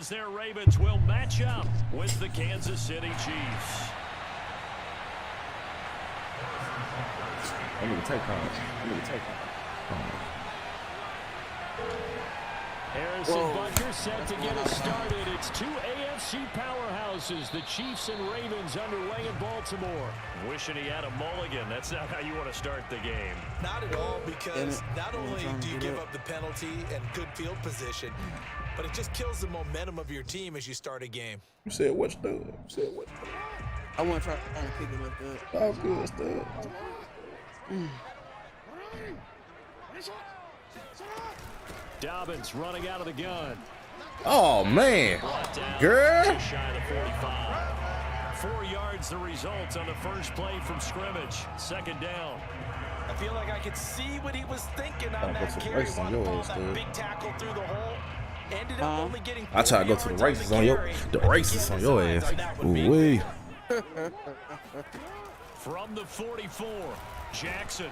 Their Ravens will match up with the Kansas City Chiefs. I need to take off. Harrison Butker set to get us started. It's two AFC powerhouses, the Chiefs and Ravens, underway in Baltimore. Wishing he had a mulligan. That's not how you want to start the game. Not at all, because not only do you give up the penalty and good field position, but it just kills the momentum of your team as you start a game. You said what, Stud? I want to try to pick him up there. That was good, Stud. Dobbins running out of the gun. Oh, man. Girl. Just shy of the 45. 4 yards the result on the first play from scrimmage. Second down. I feel like I could see what he was thinking on that carry. That big tackle through the hole. Ended up only getting I try to go to the races on your ass. Ooh wee. From the 44, Jackson.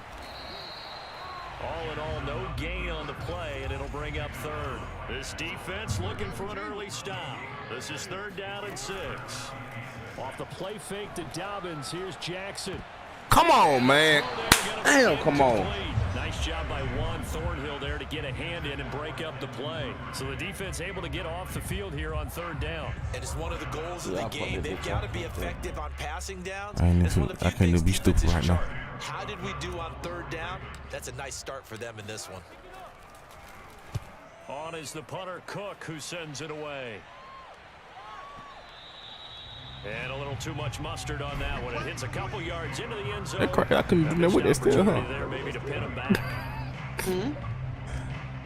All in all, no gain on the play, and it'll bring up third. This defense looking for an early stop. This is 3rd down and 6. Off the play fake to Dobbins, here's Jackson. Come on, man. Damn, come on. Nice job by Juan Thornhill there to get a hand in and break up the play. So the defense able to get off the field here on 3rd down. And it's one of the goals of the game. They've got to be effective on passing downs. I can't even be stupid right now. How did we do on 3rd down? That's a nice start for them in this one. On is the punter, Cook, who sends it away. And a little too much mustard on that one. It hits a couple yards into the end zone. I couldn't do that with that still, huh? There maybe to pin him back.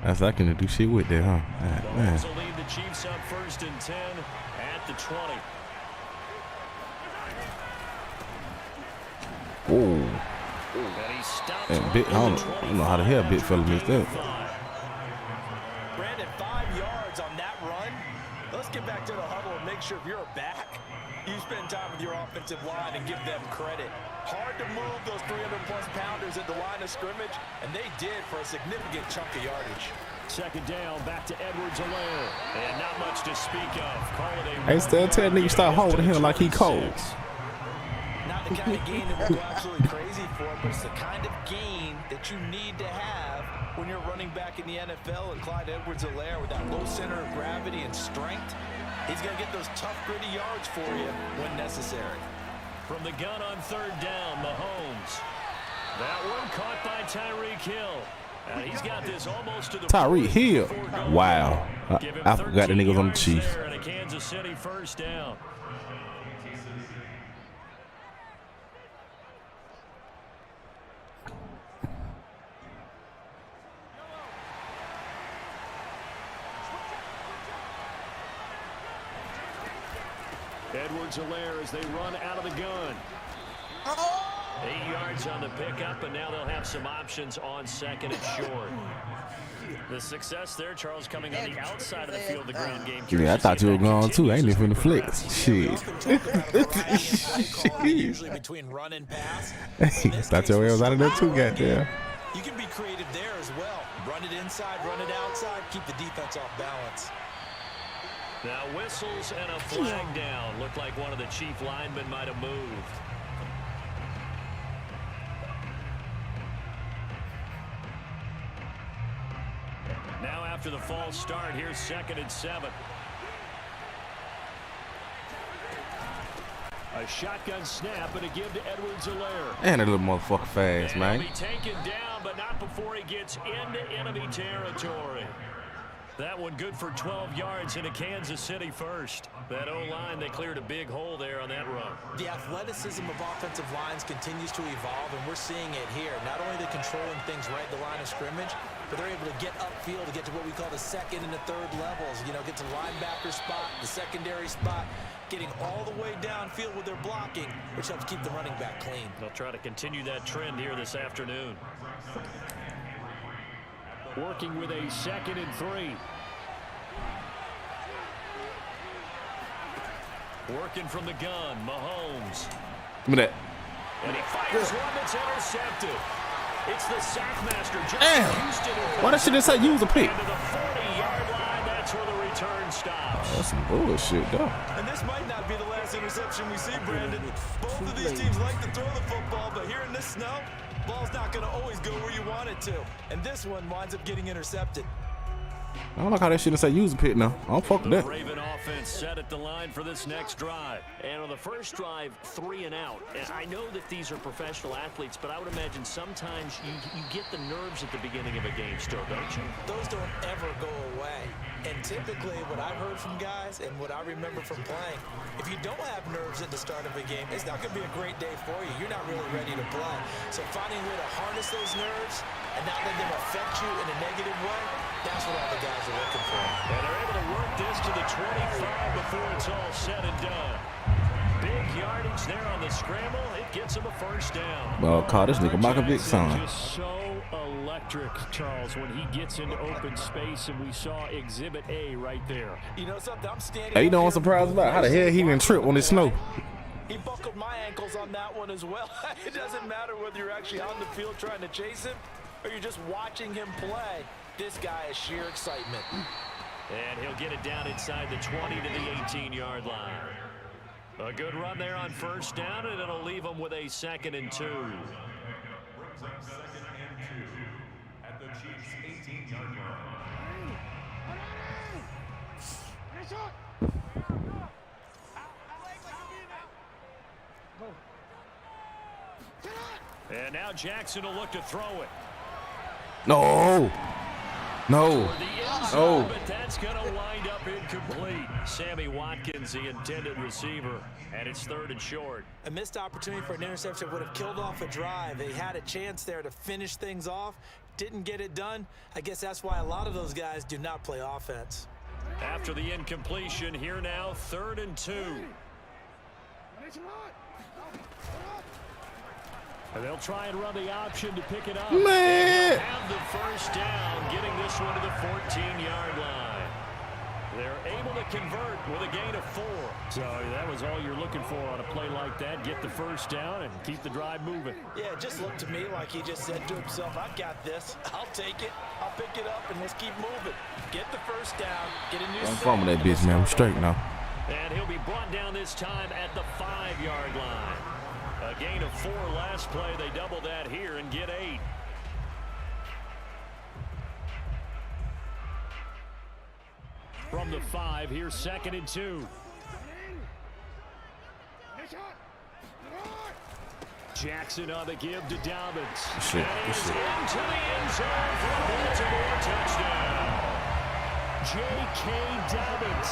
That's I couldn't do shit with that, huh? The Bulls will lead the Chiefs up 1st and 10 at the 20. Whoa. And he stopped And I don't know how the hell big fella missed that. Brandon, 5 yards on that run. Let's get back to the huddle and make sure if you're back, you spend time with your offensive line and give them credit. Hard to move those 300-plus pounders at the line of scrimmage, and they did for a significant chunk of yardage. 2nd down, back to Edwards-Helaire. And not much to speak of. Call it a Hey, still tell niggas stop holding him like he cold. Not the kind of gain that will go absolutely crazy for, but it's the kind of gain that you need to have when you're running back in the NFL. And Clyde Edwards-Helaire, with that low center of gravity and strength, he's going to get those tough, gritty yards for you when necessary. From the gun on 3rd down, Mahomes. That one caught by Tyreek Hill. And he's got this almost to the Tyreek Hill. Wow. I forgot the niggas on the Chiefs. And a Kansas City 1st down. Edwards-Helaire as they run out of the gun. 8 yards on the pickup, and now they'll have some options on 2nd and short. The success there, Charles, coming on the outside of the field, the ground game. Yeah, I thought you were going too. I ain't even finna flex. Shit. Usually between run and pass. I thought your way was out of there too, goddamn. You can be creative there as well. Run it inside, run it outside, keep the defense off balance. Now whistles and a flag down. Looked like one of the Chief linemen might have moved. Now after the false start, here's 2nd and 7. A shotgun snap and a give to Edwards-Helaire. And a little motherfucker fast, and man. He'll be taken down, but not before he gets into enemy territory. That one good for 12 yards into Kansas City 1st. That O-line, they cleared a big hole there on that run. The athleticism of offensive lines continues to evolve, and we're seeing it here. Not only are they controlling things right at the line of scrimmage, but they're able to get upfield to get to what we call the 2nd and the 3rd levels. You know, get to the linebacker spot, the secondary spot, getting all the way downfield with their blocking, which helps keep the running back clean. They'll try to continue that trend here this afternoon. Working with a 2nd and 3. Working from the gun, Mahomes. Give me that. And he fires one that's intercepted. It's the sack master, Damn. Houston. Why that shit say use a pick? To the 40-yard line. That's where the return stops. That's some bullshit, though. And this might not be the last interception we see, Brandon. Both of these teams like to throw the football, but here in this snow, ball's not going to always go where you want it to. And this one winds up getting intercepted. I don't like how that shit say use a pit now. I don't fuck with The that. Raven offense set at the line for this next drive. And on the first drive, 3 and out. And I know that these are professional athletes, but I would imagine sometimes you get the nerves at the beginning of a game still, don't you? Those don't ever go away. And typically what I've heard from guys and what I remember from playing, if you don't have nerves at the start of a game, it's not going to be a great day for you. You're not really ready to play. So finding a way to harness those nerves and not let them affect you in a negative way, that's what all the guys are looking for. And they're able to work this to the 25 before it's all said and done. Big yardage there on the scramble. It gets him a first down. Well, call this nigga Michael Vick son. Just so electric, Charles, when he gets into open space, and we saw Exhibit A right there. You know something? I'm standing. Hey, you know what I'm surprised about? How the hell he didn't trip on this snow? He buckled my ankles on that one as well. It doesn't matter whether you're actually on the field trying to chase him or you're just watching him play. This guy is sheer excitement. And he'll get it down inside the 20 to the 18-yard line. A good run there on first down, and it'll leave them with a 2nd and 2. Brings up 2nd and 2 at the Chiefs' 18-yard line. And now Jackson will look to throw it. No. No. For the end zone, Oh. but that's going to wind up incomplete. Sammy Watkins, the intended receiver, and it's 3rd and short. A missed opportunity for an interception would have killed off a drive. They had a chance there to finish things off. Didn't get it done. I guess that's why a lot of those guys do not play offense. After the incompletion, here now, 3rd and 2. And they'll try and run the option to pick it up. Man. And he'll have the first down, getting this one to the 14-yard line. They're able to convert with a gain of 4. So that was all you're looking for on a play like that. Get the first down and keep the drive moving. Yeah, it just looked to me like he just said to himself, I got this. I'll take it. I'll pick it up, and let's keep moving. Get the first down. Get a new I'm from that bitch, man. I'm straight now. And he'll be brought down this time at the 5-yard line. A gain of 4 last play. They double that here and get 8. From the 5, here's 2nd and 2. Jackson on the give to Dobbins. Shit, And shit. into the end zone for a Baltimore touchdown. J.K. Dobbins,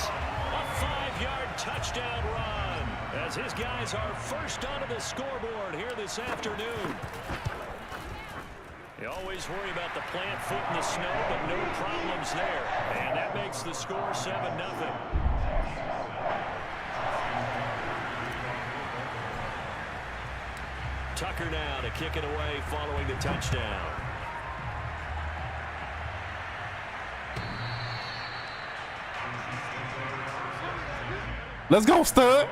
a 5-yard touchdown run, as his guys are first onto the scoreboard here this afternoon. You always worry about the plant foot in the snow, but no problems there. And that makes the score 7-0. Tucker now to kick it away following the touchdown. Let's go, stud.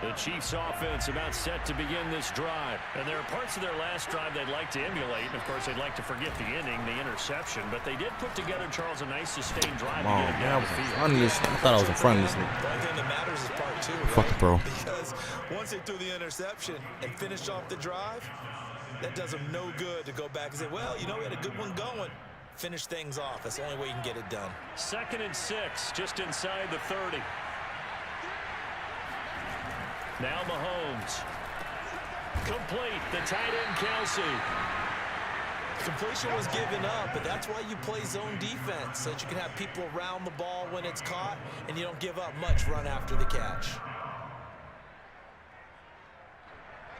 The Chiefs offense about set to begin this drive. And there are parts of their last drive they'd like to emulate. And, of course, they'd like to forget the inning, the interception. But they did put together, Charles, a nice sustained drive Come on, to get man. down I the field. I thought I was in front of this nigga. The only thing that matters is part 2, right? Fuck it, bro. Because once they threw the interception and finished off the drive, that does them no good to go back and say, well, you know, we had a good one going. Finish things off. That's the only way you can get it done. 2nd and 6, just inside the 30. Now Mahomes. Complete. The tight end, Kelsey. Completion was given up, but that's why you play zone defense, so that you can have people around the ball when it's caught, and you don't give up much run after the catch.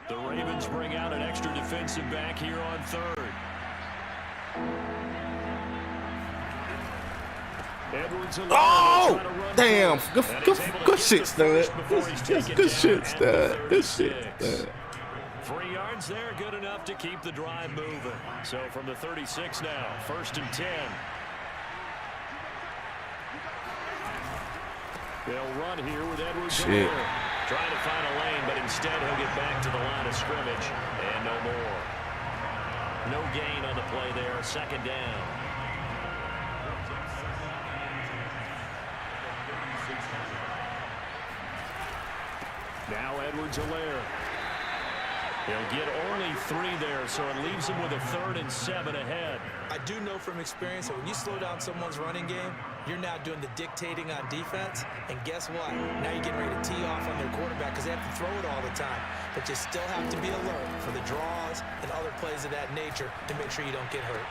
The Ravens bring out an extra defensive back here on 3rd. Edwards alone. Oh, Trying to run damn. through. Good, And good, he's able to good get shit, the stud. first before he's taken Good down shit, at the stud. Good shit, 36. stud. 3 yards there, good enough to keep the drive moving. So from the 36 now, 1st and 10. They'll run here with Edwards. Shit. Alone. Trying to find a lane, but instead he'll get back to the line of scrimmage. And no more. No gain on the play there. Second down. Now Edwards-Helaire. He'll get only 3 there, so it leaves him with a 3rd and 7 ahead. I do know from experience that when you slow down someone's running game, you're now doing the dictating on defense. And guess what? Now you're getting ready to tee off on their quarterback because they have to throw it all the time. But you still have to be alert for the draws and other plays of that nature to make sure you don't get hurt.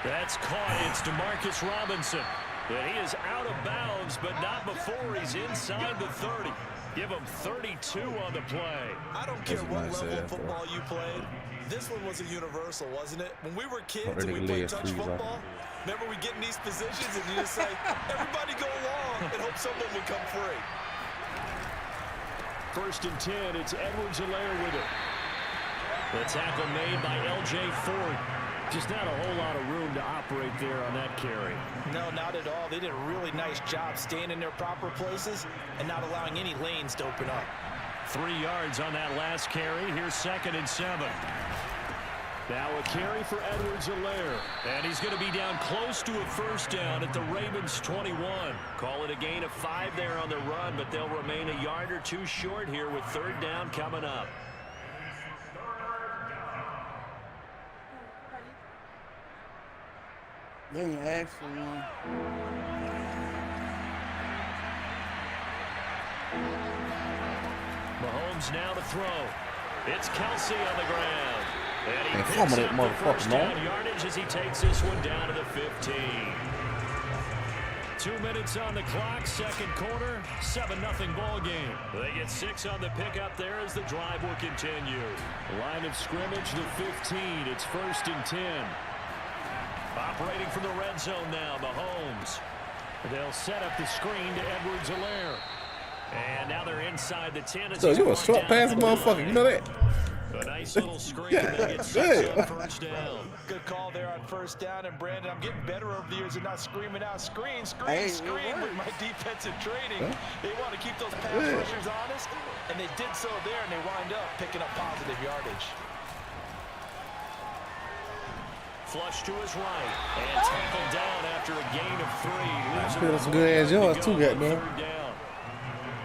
That's caught. It's Demarcus Robinson. And he is out of bounds, but not before he's inside the 30. Give him 32 on the play. I don't care what level of football you played. This one was a universal, wasn't it? When we were kids and we played touch football, remember we get in these positions and you just say, everybody go along and hope someone would come free. 1st and 10, it's Edwards-Helaire with it. The tackle made by L.J. Ford. Just not a whole lot of room to operate there on that carry. No, not at all. They did a really nice job staying in their proper places and not allowing any lanes to open up. 3 yards on that last carry. Here's 2nd and 7. Now a carry for Edwards-Helaire. And he's going to be down close to a 1st down at the Ravens 21. Call it a gain of 5 there on the run, but they'll remain a yard or 2 short here with 3rd down coming up. They didn't ask for one. Mahomes now to throw. It's Kelsey on the ground. And he Hey, picks that up the motherfucker, 1st man. down yardage as he takes this one down to the 15. 2 minutes on the clock, 2nd quarter, 7-0 ball game. They get 6 on the pickup there as the drive will continue. Line of scrimmage, the 15. It's 1st and 10. Operating from the red zone now, Mahomes. They'll set up the screen to Edwards-Helaire. And now they're inside the 10. So you a short pass motherfucker, you know that? A nice little screen. Yeah, They get 6 yeah. on 1st down. Good call there on 1st down. And, Brandon, I'm getting better over the years of not screaming out, screen, Hey, screen it with my defensive training. They want to keep those pass rushers honest, and they did so there, and they wind up picking up positive yardage. Flush to his right. And tackled down after a gain of 3. That's some good ass yards too, goddamn. 3rd down.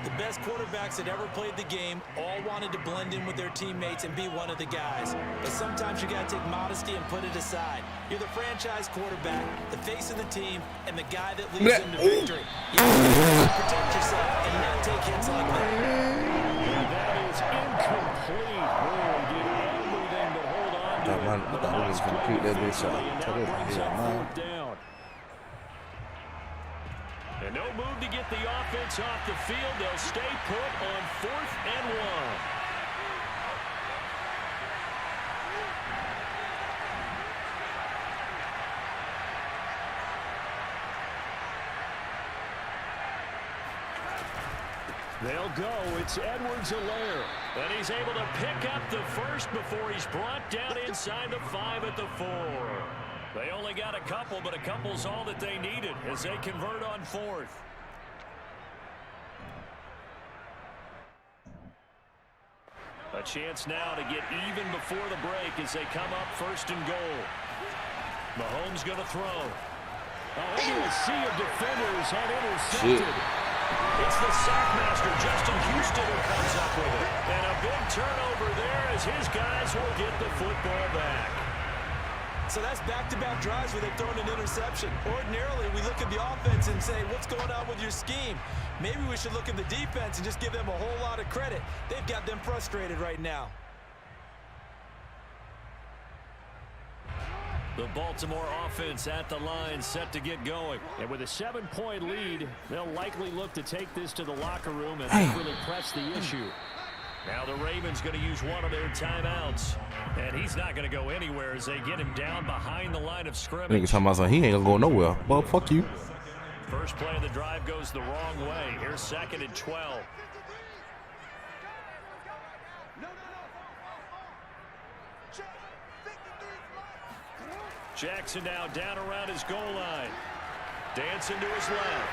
The best quarterbacks that ever played the game all wanted to blend in with their teammates and be one of the guys. But sometimes you got to take modesty and put it aside. You're the franchise quarterback, the face of the team, and the guy that leads them to victory. You have to protect yourself and not take hits like that. That is incomplete. Boy, did everything but hold on to it. I thought he was going to keep that bitch shot. And Tell now it, brings yeah, up man. 4th down. And no move to get the offense off the field. They'll stay put on 4th and 1. They'll go. It's Edwards-Helaire. And he's able to pick up the 1st before he's brought down inside the 5 at the 4. They only got a couple, but a couple's all that they needed as they convert on 4th. A chance now to get even before the break as they come up 1st and goal. Mahomes going to throw. Oh, into a sea of defenders and intercepted. Shit. It's the sackmaster, Justin Houston, who comes up with it. And a big turnover there as his guys will get the football back. So that's back-to-back drives where they've thrown an interception. Ordinarily, we look at the offense and say, what's going on with your scheme? Maybe we should look at the defense and just give them a whole lot of credit. They've got them frustrated right now. The Baltimore offense at the line set to get going. And with a 7-point lead, they'll likely look to take this to the locker room and really press the issue. Now the Ravens going to use one of their timeouts. And he's not going to go anywhere as they get him down behind the line of scrimmage. Nigga talking about something, he ain't gonna go nowhere. Well, fuck you. First play of the drive goes the wrong way. Here's 2nd and 12. Jackson now down around his goal line. Dancing to his left.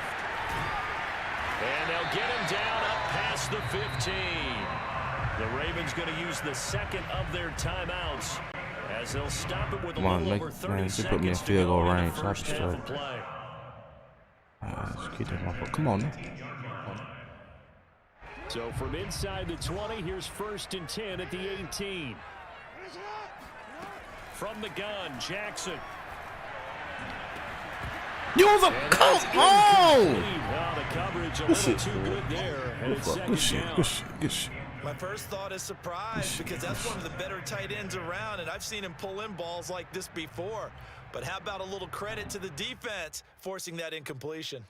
And they'll get him down up past the 15. The Ravens going to use the second of their timeouts as they'll stop it with a little over 30 seconds put me in field goal range. in the first half of play. Let's get that motherfucker. Come on now. So from inside the 20, here's 1st and 10 at the 18. From the gun, Jackson. You was a come on! The coverage a Good little shit. too good there. And it's Good shit. second Good down. shit. Good shit. My first thought is surprise because that's one of the better tight ends around, and I've seen him pull in balls like this before. But how about a little credit to the defense forcing that incompletion?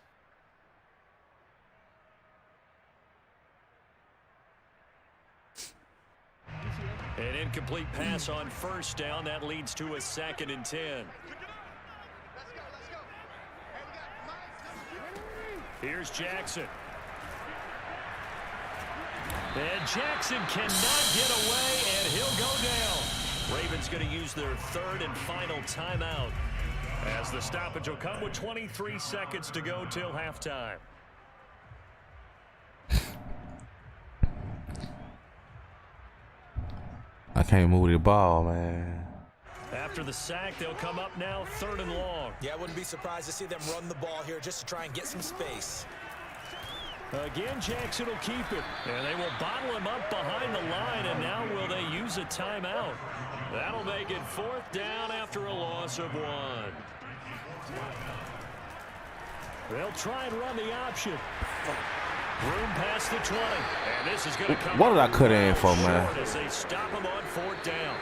An incomplete pass on 1st down. That leads to a 2nd and 10. Here's Jackson. And Jackson cannot get away, and he'll go down. Ravens going to use their 3rd and final timeout as the stoppage will come with 23 seconds to go till halftime. I can't move the ball, man. After the sack, they'll come up now 3rd and long. Yeah, I wouldn't be surprised to see them run the ball here just to try and get some space. Again, Jackson will keep it. And they will bottle him up behind the line, and now will they use a timeout? That'll make it 4th down after a loss of 1. They'll try and run the option. Room past the 20. And this is going to come. What did I cut in for, man? As they stop him on 4th down.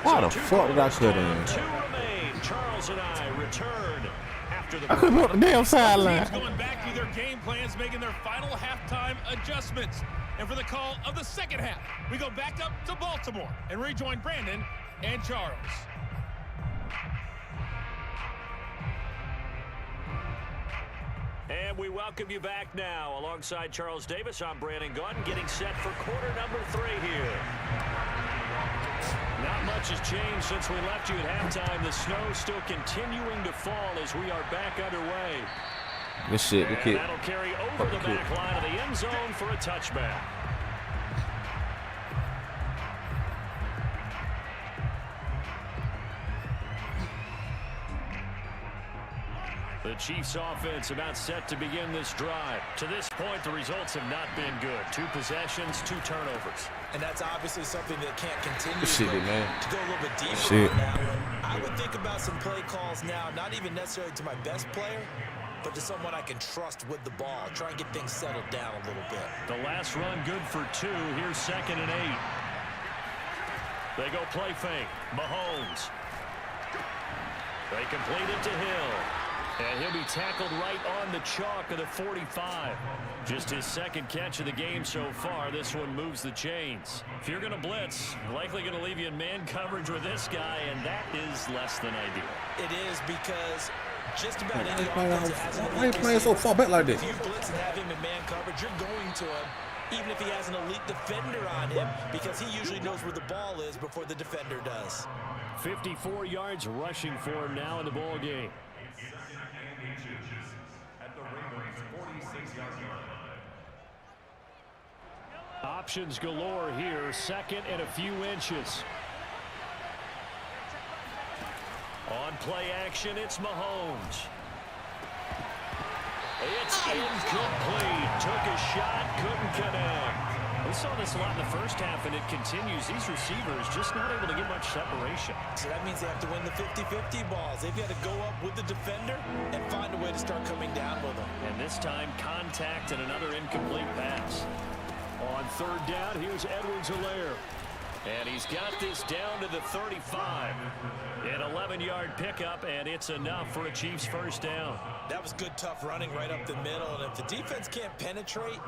Why the fuck did I cut in? 2 remain. Charles and I return after the I couldn't put the damn sideline. Going back to their game plans, making their final halftime adjustments. And for the call of the second half, we go back up to Baltimore and rejoin Brandon and Charles. And we welcome you back now. Alongside Charles Davis, I'm Brandon Gaudin, getting set for quarter number 3 here. Not much has changed since we left you at halftime. The snow still continuing to fall as we are back underway. Good shit. Good kid. That'll carry over the back line of the end zone for a touchback. The Chiefs offense about set to begin this drive. To this point, the results have not been good. 2 possessions, 2 turnovers. And that's obviously something that can't continue. Good shit, man. To go a little bit deeper Shit. on that one, I would think about some play calls now, not even necessarily to my best player, but to someone I can trust with the ball. Try and get things settled down a little bit. The last run good for 2. Here's 2nd and 8. They go play fake. Mahomes. They complete it to Hill. And he'll be tackled right on the chalk of the 45. Just his 2nd catch of the game so far. This one moves the chains. If you're going to blitz, likely going to leave you in man coverage with this guy, and that is less than ideal. It is because just about any offense that has an elite Why you playing so far back like this? If you blitz and have him in man coverage, you're going to him, even if he has an elite defender on him, because he usually knows where the ball is before the defender does. 54 yards rushing for him now in the ball game. At the Ravens' 46-yard line. Options galore here. 2nd and a few inches. On play action, it's Mahomes. It's incomplete. Took a shot, couldn't connect. We saw this a lot in the first half, and it continues. These receivers just not able to get much separation. So that means they have to win the 50-50 balls. They've got to go up with the defender and find a way to start coming down with them. And this time, contact and another incomplete pass. On 3rd down, here's Edwards-Helaire. And he's got this down to the 35. An 11-yard pickup, and it's enough for a Chiefs 1st down. That was good, tough running right up the middle. And if the defense can't penetrate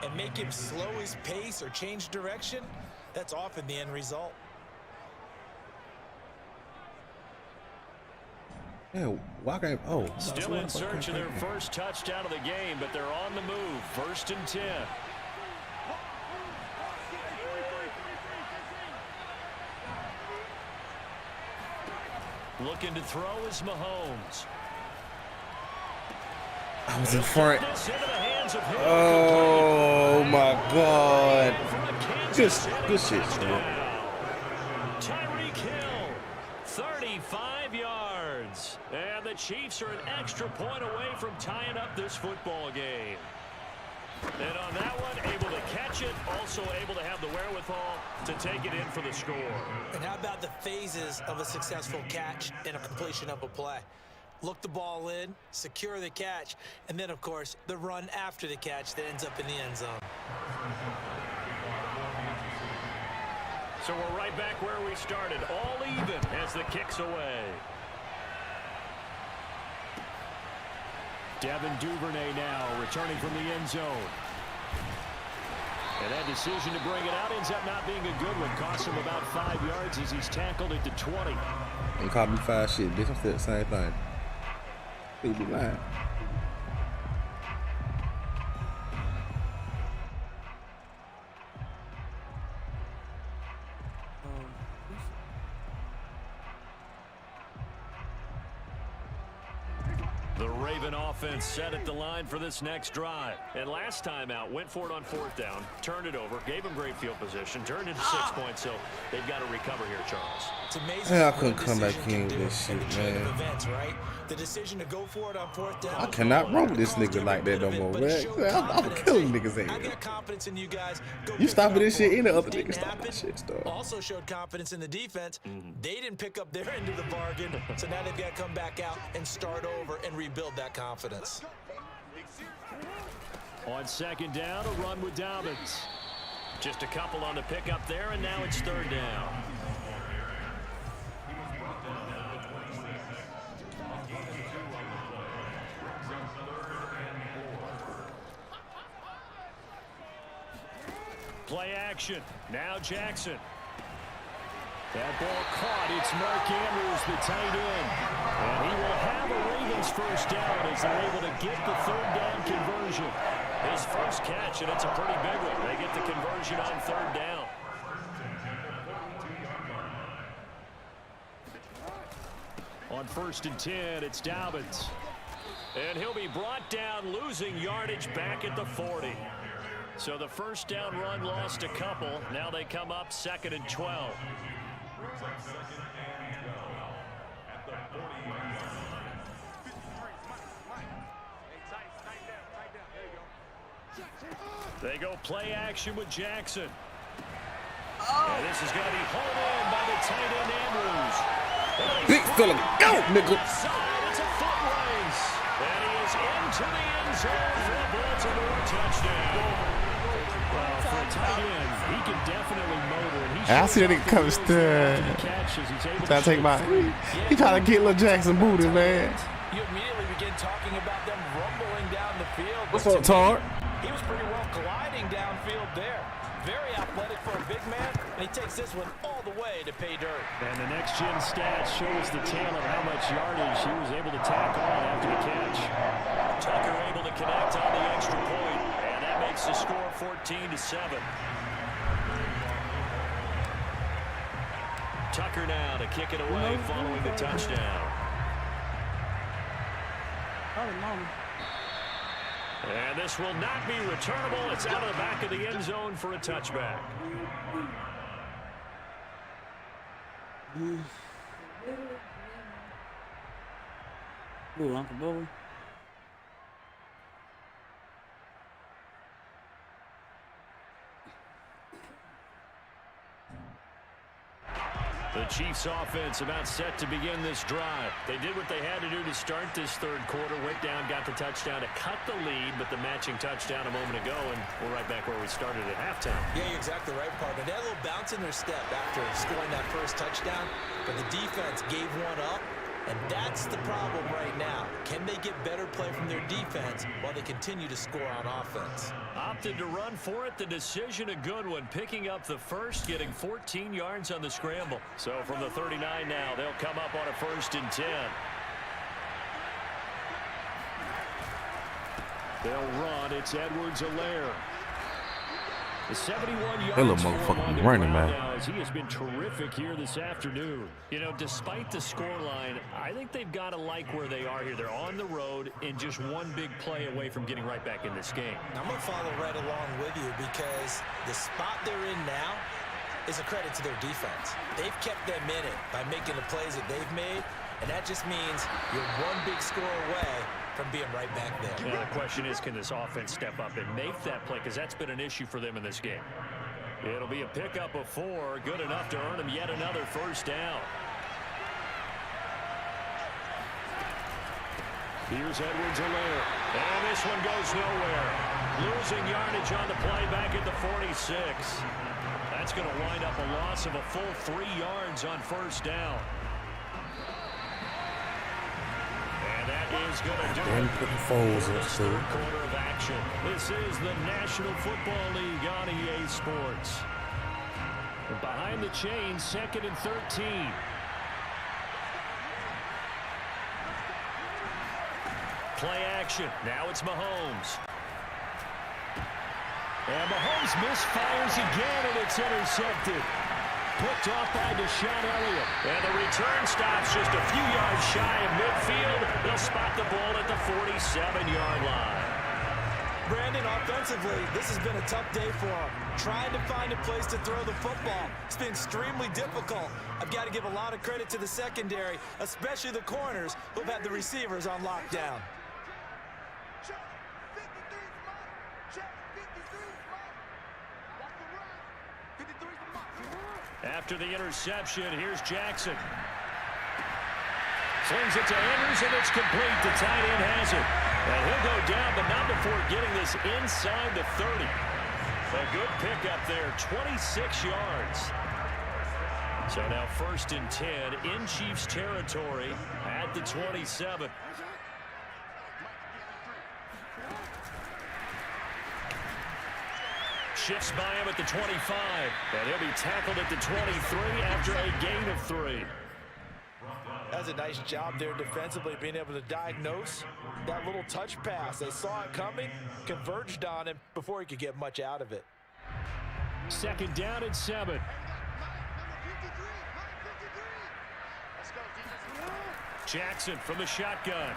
and make him slow his pace or change direction, that's often the end result. Yeah, why can't? Oh, Still in search of their first touchdown of the game, but they're on the move. 1st and 10. Looking to throw is Mahomes. I was in front. This into the hands defensive hit. Oh my God. Good shit, man. Tyreek Hill, 35 yards. And the Chiefs are an extra point away from tying up this football game. And on that one, able to catch it, also able to have the wherewithal to take it in for the score. And how about the phases of a successful catch and a completion of a play? Look the ball in, secure the catch, and then, of course, the run after the catch that ends up in the end zone. So we're right back where we started, all even as the kick's away. Devin Duvernay now returning from the end zone. And that decision to bring it out ends up not being a good one. Costs him about 5 yards as he's tackled at the 20. And call me 5 shit, bitch. I'm still the same thing. You be lying. The Raven offense set at the line for this next drive. And last time out, went for it on 4th down, turned it over, gave them great field position, turned into 6 points, so they've got to recover here, Charles. It's amazing. I couldn't come back in with this shit, man. Events, right? The decision to go for it on 4th down. I cannot run with this nigga like that no more, man. I'm killing niggas in I here. got confidence in you guys. You stopping this shit, any other nigga stop that shit, stuff. Also showed confidence in the defense. They didn't pick up their end of the bargain, so now they've got to come back out and start over and rebuild that confidence. On 2nd down, a run with Dobbins. Just a couple on the pickup there, and now it's 3rd down. Play action. Now Jackson. That ball caught. It's Mark Andrews, the tight end. And he will have a Ravens first down as they're able to get the 3rd down conversion. His first catch, and it's a pretty big one. They get the conversion on 3rd down. On 1st and 10, it's Dobbins. And he'll be brought down, losing yardage back at the 40. So the first down run lost a couple. Now they come up 2nd and 12. They go play action with Jackson. And this is going to be hauled in by the tight end Andrews. Big fella, go, nigga. It's a foot race. And he is into the end zone for a Baltimore touchdown. Well, for a tight end, he can definitely motor. And I see that nigga coming stud. Trying to take my. He trying to get Lil Jackson booty, man. You immediately begin talking about them rumbling down the field. What's up, Tar? He was pretty well gliding downfield there. Very athletic for a big man, and he takes this one all the way to pay dirt. And the next-gen stats shows the tail of how much yardage he was able to tack on after the catch. Tucker able to connect on the extra point, and that makes the score 14-7. Tucker now to kick it away following the touchdown. And this will not be returnable. It's out of the back of the end zone for a touchback. Ooh, Uncle Bo. The Chiefs offense about set to begin this drive. They did what they had to do to start this 3rd quarter. Went down, got the touchdown to cut the lead, but the matching touchdown a moment ago, and we're right back where we started at halftime. Yeah, you're exactly right, partner. They had a little bounce in their step after scoring that first touchdown, but the defense gave one up, and that's the problem right now. Can they get better play from their defense while they continue to score on offense? Opted to run for it. The decision a good one. Picking up the first, getting 14 yards on the scramble. So from the 39 now, they'll come up on a 1st and 10. They'll run. It's Edwards-Helaire. The 71 yards That little motherfucker be running, man. He has been terrific here this afternoon. You know, despite the scoreline, I think they've got to like where they are here. They're on the road and just one big play away from getting right back in this game. I'm going to follow right along with you because the spot they're in now is a credit to their defense. They've kept them in it by making the plays that they've made, and that just means you're one big score away from being right back there. Now, the question is, can this offense step up and make that play? Because that's been an issue for them in this game. It'll be a pickup of 4, good enough to earn them yet another first down. Here's Edwards-Helaire. And this one goes nowhere. Losing yardage on the play back at the 46. That's going to wind up a loss of a full 3 yards on first down. And that is going to do it for this third quarter of action. This is the National Football League on EA Sports. Behind the chains, 2nd and 13. Play action. Now it's Mahomes. And Mahomes misfires again, and it's intercepted. Picked off by Deshaun Elliott. And the return stops just a few yards shy of midfield. They'll spot the ball at the 47-yard line. Brandon, offensively, this has been a tough day for him. Trying to find a place to throw the football. It's been extremely difficult. I've got to give a lot of credit to the secondary, especially the corners who've had the receivers on lockdown. After the interception, here's Jackson. Slings it to Andrews, and it's complete. The tight end has it. And he'll go down, but not before getting this inside the 30. A good pickup there, 26 yards. So now 1st and 10 in Chiefs territory at the 27. Shifts by him at the 25, and he'll be tackled at the 23 after a gain of 3. That's a nice job there defensively, being able to diagnose that little touch pass. They saw it coming, converged on him before he could get much out of it. 2nd down and 7. Jackson from the shotgun.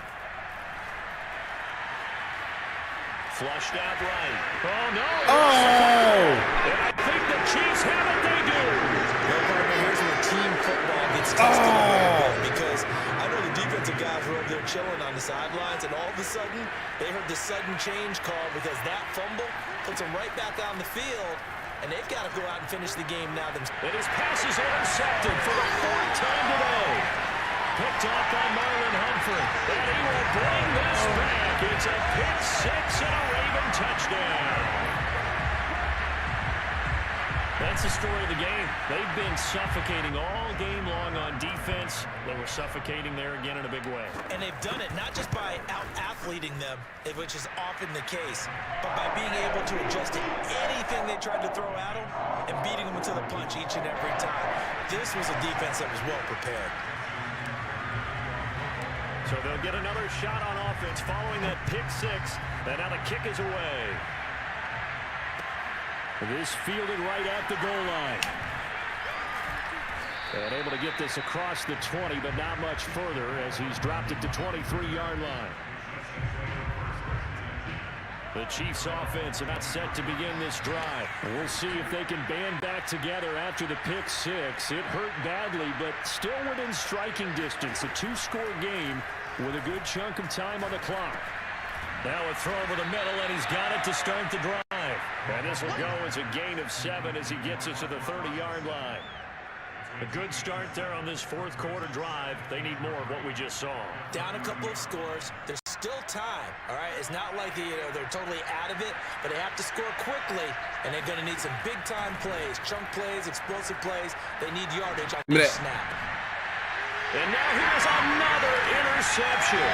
Flushed out right. Oh, no. Oh! And I think the Chiefs have it. They do. Here's where team football gets tested a little bit, because I know the defensive guys were over there chilling on the sidelines, and all of a sudden, they heard the sudden change call because that fumble puts them right back on the field, and they've got to go out and finish the game now themselves. And his pass is intercepted for the 4th time today. Picked off by Marlon Humphrey. And he will bring this back. It's a pick 6 and a Raven touchdown. That's the story of the game. They've been suffocating all game long on defense. They were suffocating there again in a big way. And they've done it not just by out-athleting them, which is often the case, but by being able to adjust to anything they tried to throw at them and beating them to the punch each and every time. This was a defense that was well prepared. So they'll get another shot on offense following that pick 6. And now the kick is away. This fielded right at the goal line. And able to get this across the 20, but not much further as he's dropped it to 23-yard line. The Chiefs offense about set to begin this drive. We'll see if they can band back together after the pick 6. It hurt badly, but still within striking distance. A 2-score game with a good chunk of time on the clock. Now a throw over the middle, and he's got it to start the drive. And this will go as a gain of 7 as he gets it to the 30-yard line. A good start there on this 4th quarter drive. They need more of what we just saw. Down a couple of scores. There's still time, all right? It's not like they're totally out of it, but they have to score quickly, and they're going to need some big-time plays, chunk plays, explosive plays. They need yardage on each snap. And now here's another interception.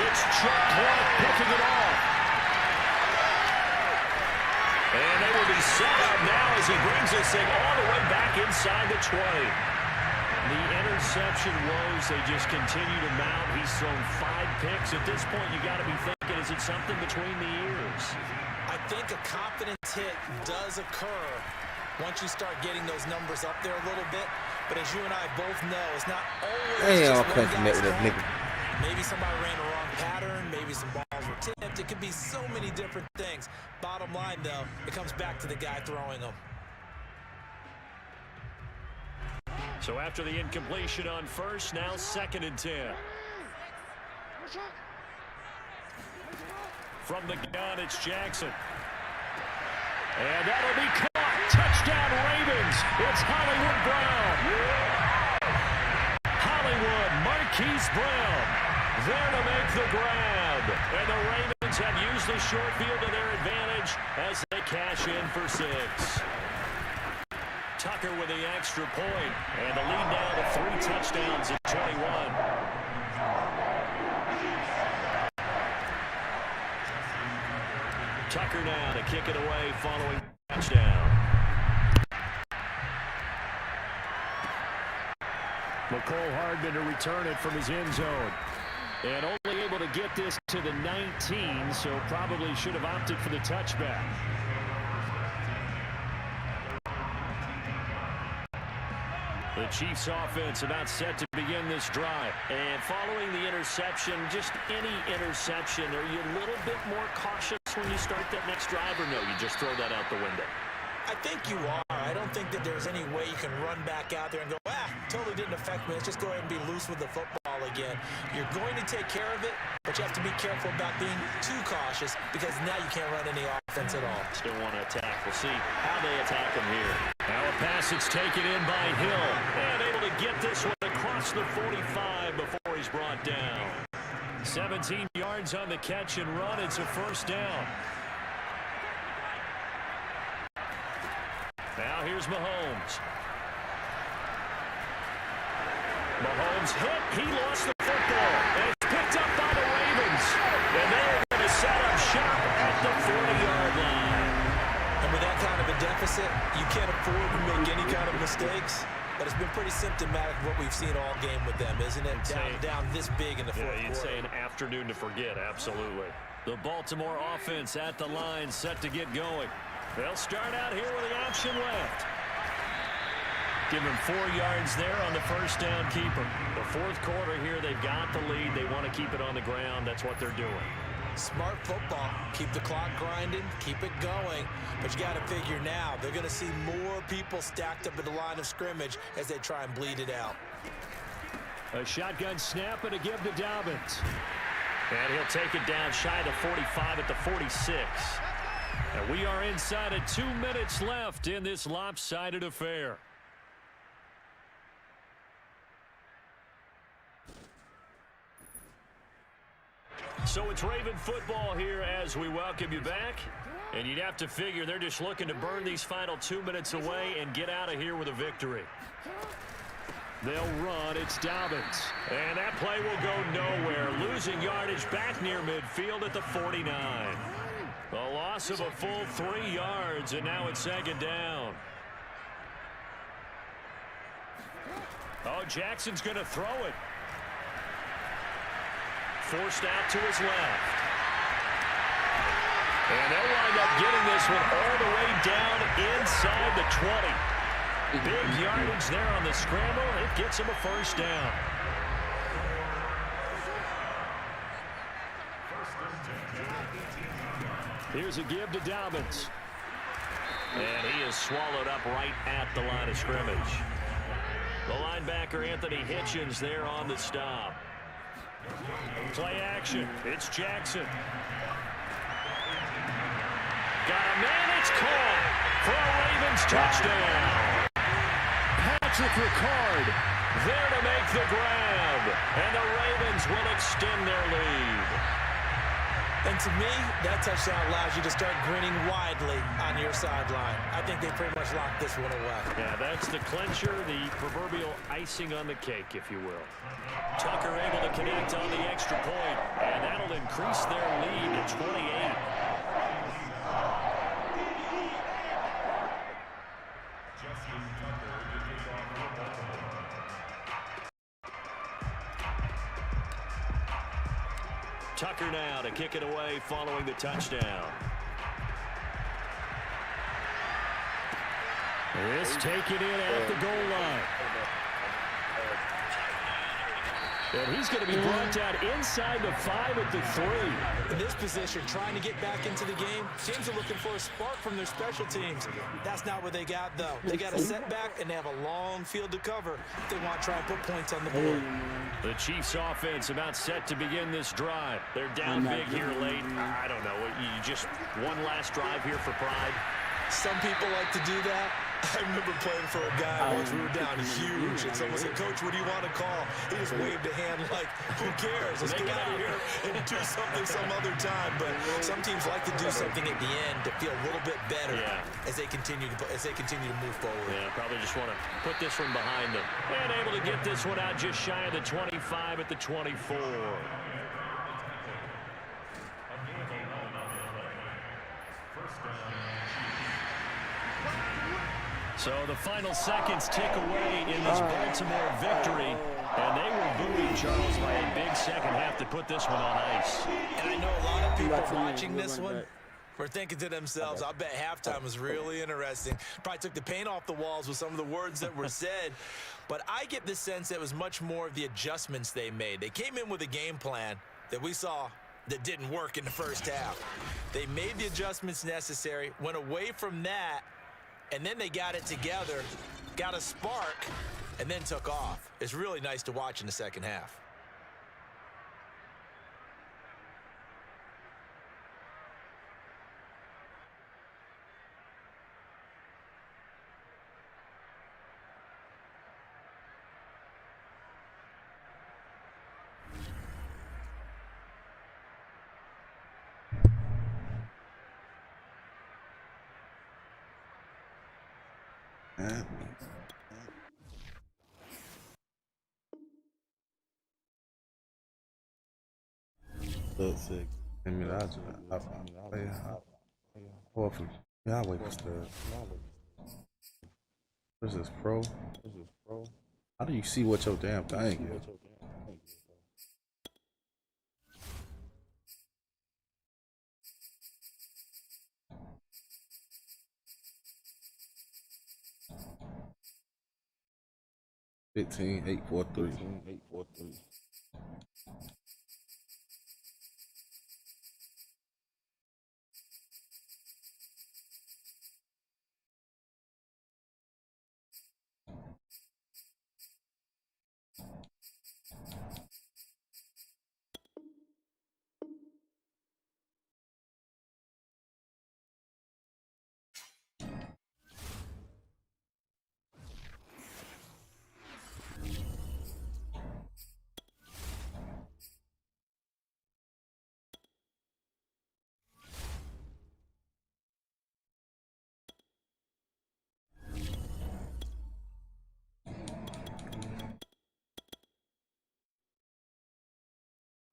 It's Chuck Clark picking it off. And they will be set up now as he brings this thing all the way back inside the 20. The interception woes, they just continue to mount. He's thrown 5 picks. At this point, you got to be thinking, is it something between the ears? I think a confidence hit does occur once you start getting those numbers up there a little bit. But as you and I both know, it's not always just one guy's fault. Maybe somebody ran a wrong pattern. Maybe some balls were tipped. It could be so many different things. Bottom line, though, it comes back to the guy throwing them. So after the incompletion on first, now 2nd and 10. From the gun, it's Jackson. And that'll be caught. Touchdown, Ravens. It's Hollywood Brown. Hollywood, Marquise Brown, there to make the grab. And the Ravens have used the short field to their advantage as they cash in for 6. Tucker with the extra point, and the lead now to 3 touchdowns at 21. Tucker now to kick it away following touchdown. McCole Hardman to return it from his end zone. And only able to get this to the 19, so probably should have opted for the touchback. The Chiefs offense about set to begin this drive. And following the interception, just any interception, are you a little bit more cautious when you start that next drive, or no, you just throw that out the window? I think you are. I don't think that there's any way you can run back out there and go, totally didn't affect me. Let's just go ahead and be loose with the football again. You're going to take care of it, but you have to be careful about being too cautious because now you can't run any offense at all. Still want to attack. We'll see how they attack him here. Now a pass that's taken in by Hill. And able to get this one across the 45 before he's brought down. 17 yards on the catch and run. It's a first down. Now here's Mahomes. Mahomes hit. He lost the football. And it's picked up by the Ravens. And they're going to set up shop at the 40-yard line. And with that kind of a deficit, you can't afford to make any kind of mistakes. But it's been pretty symptomatic of what we've seen all game with them, isn't it? Down this big in the fourth quarter. You'd say an afternoon to forget, absolutely. The Baltimore offense at the line, set to get going. They'll start out here with the option left. Give him 4 yards there on the first down keeper. The fourth quarter here, they've got the lead. They want to keep it on the ground. That's what they're doing. Smart football. Keep the clock grinding. Keep it going. But you got to figure now, they're going to see more people stacked up at the line of scrimmage as they try and bleed it out. A shotgun snap and a give to Dobbins. And he'll take it down shy of the 45 at the 46. And we are inside of 2 minutes left in this lopsided affair. So it's Raven football here as we welcome you back. And you'd have to figure they're just looking to burn these final 2 minutes away and get out of here with a victory. They'll run. It's Dobbins. And that play will go nowhere. Losing yardage back near midfield at the 49. A loss of a full 3 yards, and now it's second down. Oh, Jackson's going to throw it. Forced out to his left. And they'll wind up getting this one all the way down inside the 20. Big yardage there on the scramble. It gets him a first down. Here's a give to Dobbins. And he is swallowed up right at the line of scrimmage. The linebacker, Anthony Hitchens, there on the stop. Play action. It's Jackson. Got a man. It's caught for a Ravens touchdown. Patrick Ricard there to make the grab. And the Ravens will extend their lead. And to me, that touchdown allows you to start grinning widely on your sideline. I think they pretty much locked this one away. Yeah, that's the clincher, the proverbial icing on the cake, if you will. Tucker able to connect on the extra point, and that'll increase their lead to 28. Tucker now to kick it away following the touchdown. This taken in at the goal line. And he's going to be brought down inside the 5 at the 3. In this position, trying to get back into the game, teams are looking for a spark from their special teams. That's not what they got, though. They got a setback, and they have a long field to cover if they want to try and put points on the board. The Chiefs offense about set to begin this drive. They're down big here late. I don't know. You just one last drive here for pride. Some people like to do that. I remember playing for a guy once we were down huge, and someone said, "Coach, what do you want to call?" He just waved a hand like, "Who cares? Let's get out of here and do something some other time." But some teams like to do something at the end to feel a little bit better as they continue to move forward. Yeah, probably just want to put this one behind them. And able to get this one out just shy of the 25 at the 24. So the final seconds tick away in this Baltimore victory. And they were buoyed, Charles, by a big second half to put this one on ice. And I know a lot of people watching this one were thinking to themselves, I bet halftime was really interesting. Probably took the paint off the walls with some of the words that were said. But I get the sense that it was much more of the adjustments they made. They came in with a game plan that we saw that didn't work in the first half. They made the adjustments necessary, went away from that, and then they got it together, got a spark, and then took off. It's really nice to watch in the second half. Look, sick. I mean, I wait for stuff. What is this, pro? How do you see what your damn thing is? $15,843.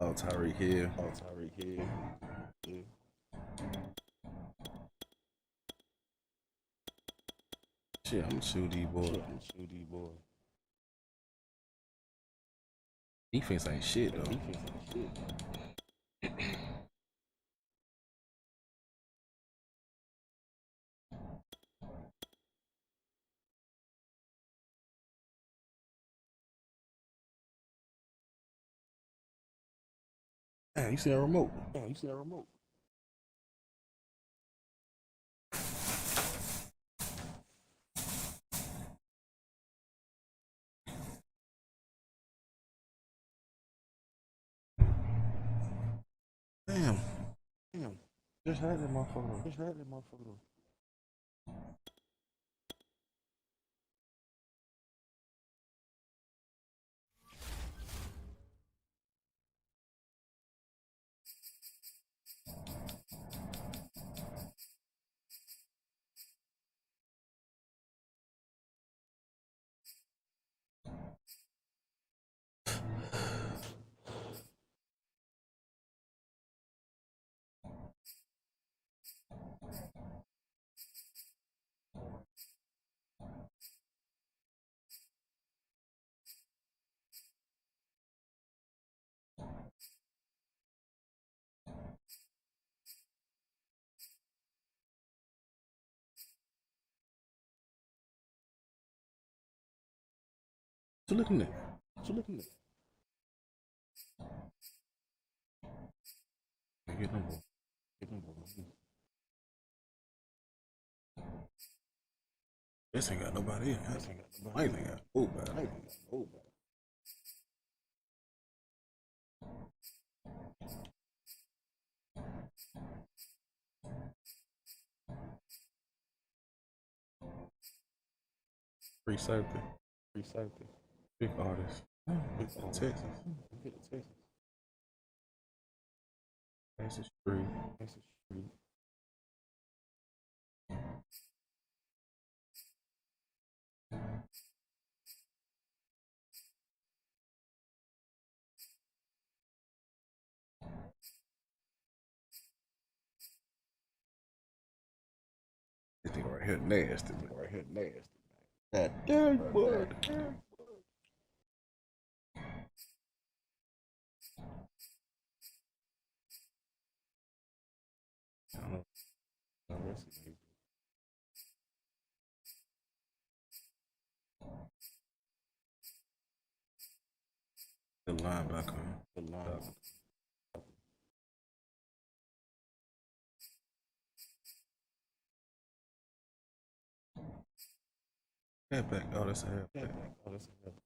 Oh, Tyreek Hill. Yeah. Shit, I'm a 2D boy. Defense ain't shit, though. Man, you see that remote? Damn. Just had that motherfucker. What you looking at? What you looking at? Get them boys. Get them boys. This ain't got nobody in. This ain't got nobody. I ain't got nobody. I ain't got nobody. 370. 370. Big artist. Big Texas. Big Texas. Texas Street. Texas Street. This thing right here nasty. This thing right here nasty. That damn boy. I don't know. The linebacker. The linebacker. Halfback. Oh, that's a halfback. Oh, that's a halfback.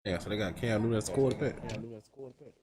Yeah, so they got Cam Newton as quarterback. Cam Newton as quarterback.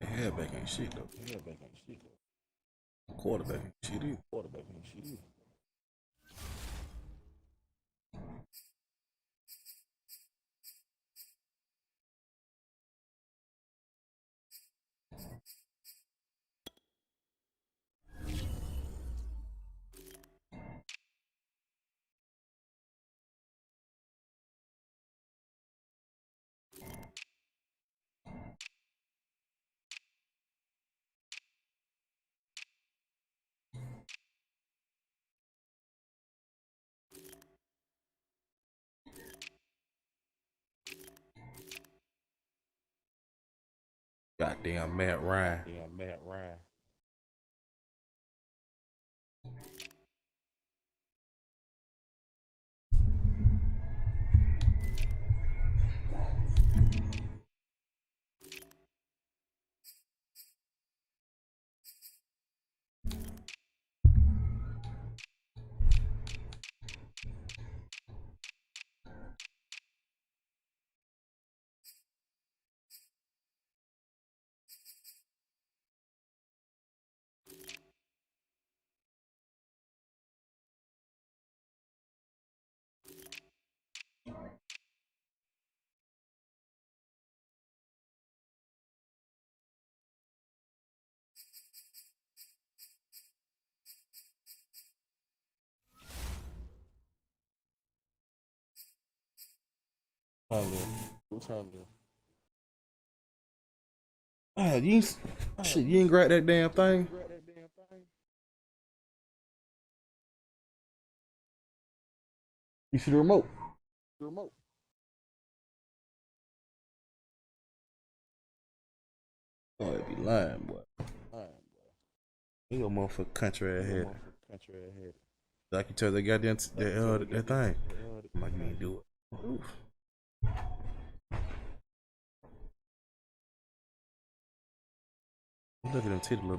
Halfback ain't shit though. Halfback ain't shit though. Quarterback ain't shit either. Quarterback ain't shit either. Goddamn Matt Ryan. Yeah, Matt Ryan. What time is it? Ah, you ain't grab that damn thing. You see the remote? Oh, it be lying, boy. You go motherfucker country ass head. I can tell they got that thing. Like me do it. Oof. Look at them titty little